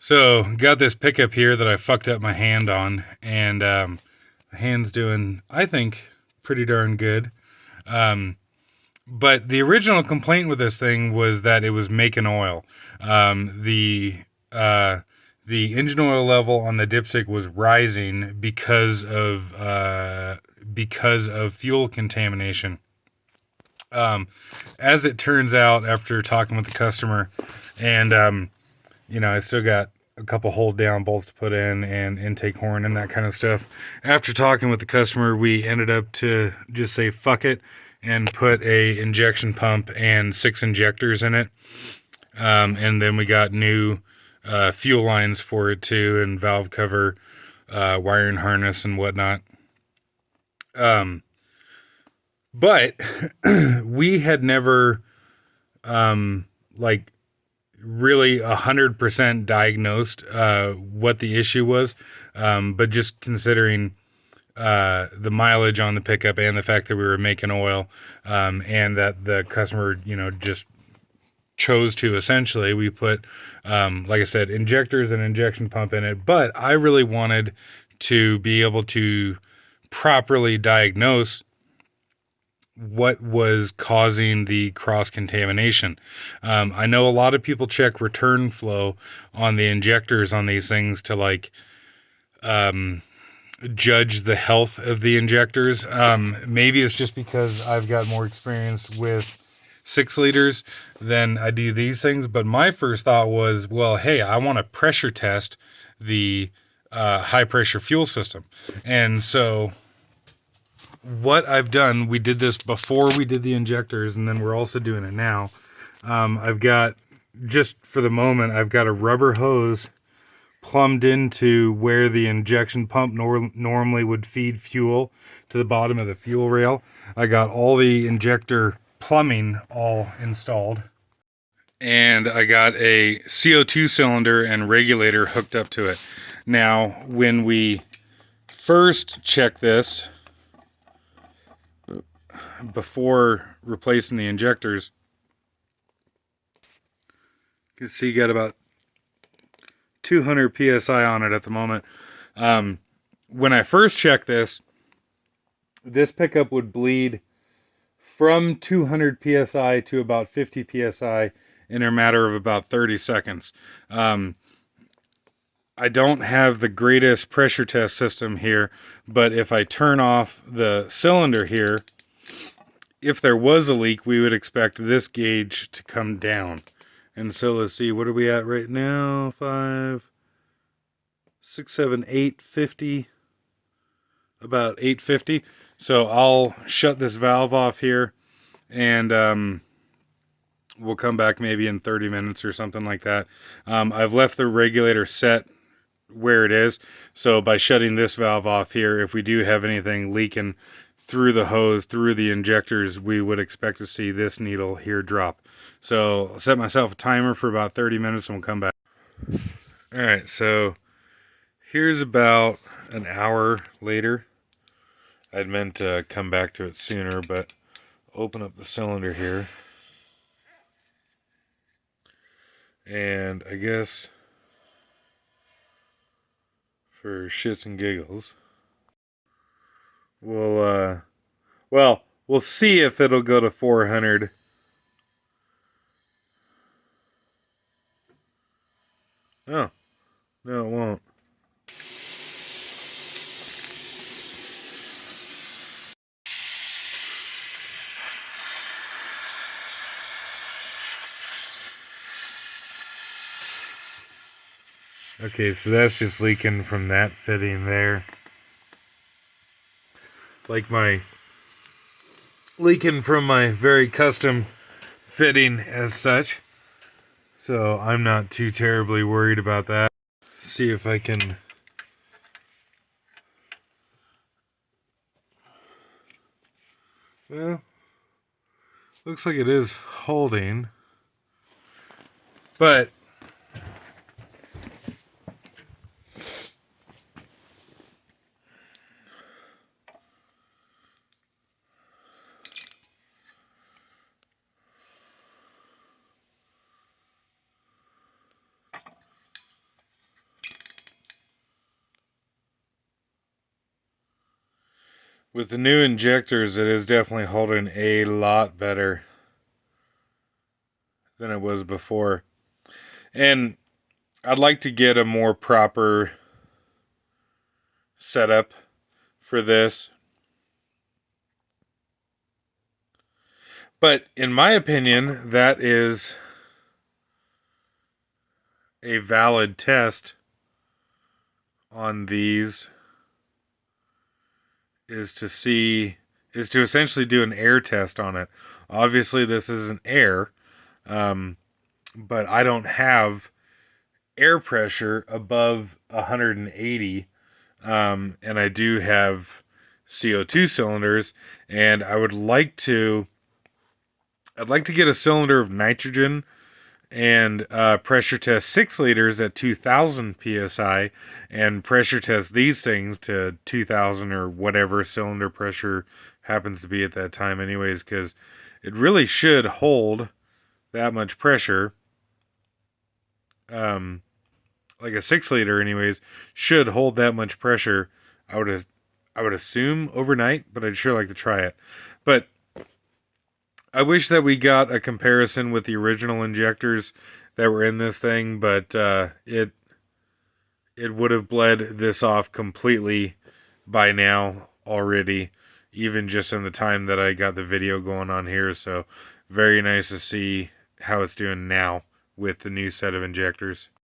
So, got this pickup here that I fucked up my hand on, and the hand's doing, I think, pretty darn good. Um, but the original complaint with this thing was that it was making oil. Um, the uh, the engine oil level on the dipstick was rising because of fuel contamination. Um, as it turns out, after talking with the customer, and I still got a couple hold down bolts to put in and intake horn and that kind of stuff. After talking with the customer, we ended up to just say fuck it and put a injection pump and 6 injectors in it. And then we got new fuel lines for it too, and valve cover, wiring harness and whatnot. But we had never like really 100% diagnosed what the issue was, but just considering the mileage on the pickup and the fact that we were making oil, and that the customer just chose to, essentially we put, like I said, injectors and injection pump in it. But I really wanted to be able to properly diagnose what was causing the cross contamination. I know a lot of people check return flow on the injectors on these things to judge the health of the injectors. Maybe it's just because I've got more experience with 6 liters than I do these things. But my first thought was, well, hey, I want to pressure test the high pressure fuel system. And so what I've done, we did this before we did the injectors, and then we're also doing it now. I've got, just for the moment, I've got a rubber hose plumbed into where the injection pump normally would feed fuel to the bottom of the fuel rail. I got all the injector plumbing all installed, and I got a CO2 cylinder and regulator hooked up to it. Now, when we first check this, before replacing the injectors, you can see you got about 200 psi on it at the moment. When I first checked this pickup would bleed from 200 psi to about 50 psi in a matter of about 30 seconds. I don't have the greatest pressure test system here, but if I turn off the cylinder here, if there was a leak, we would expect this gauge to come down. And so let's see, what are we at right now? 5, 6, 7, 850. About 850. So I'll shut this valve off here, and we'll come back maybe in 30 minutes or something like that. I've left the regulator set where it is. So by shutting this valve off here, if we do have anything leaking through the hose, through the injectors, we would expect to see this needle here drop. So I'll set myself a timer for about 30 minutes and we'll come back. Alright, so here's about an hour later. I'd meant to come back to it sooner, but open up the cylinder here. And I guess for shits and giggles, we'll see if it'll go to 400. Oh, no, it won't. Okay, so that's just leaking from that fitting there. Like my leaking from my very custom fitting as such. So I'm not too terribly worried about that. See if I can well, looks like it is holding. But With the new injectors, it is definitely holding a lot better than it was before. And I'd like to get a more proper setup for this. But in my opinion, that is a valid test on these, is to essentially do an air test on it. Obviously this isn't air, but I don't have air pressure above 180, and I do have CO2 cylinders, and I'd like to get a cylinder of nitrogen and pressure test 6 liters at 2000 psi, and pressure test these things to 2000 or whatever cylinder pressure happens to be at that time anyways, because it really should hold that much pressure. Like a 6 liter anyways should hold that much pressure. I would assume overnight, but I'd sure like to try it. But I wish that we got a comparison with the original injectors that were in this thing, but it would have bled this off completely by now already, even just in the time that I got the video going on here. So very nice to see how it's doing now with the new set of injectors.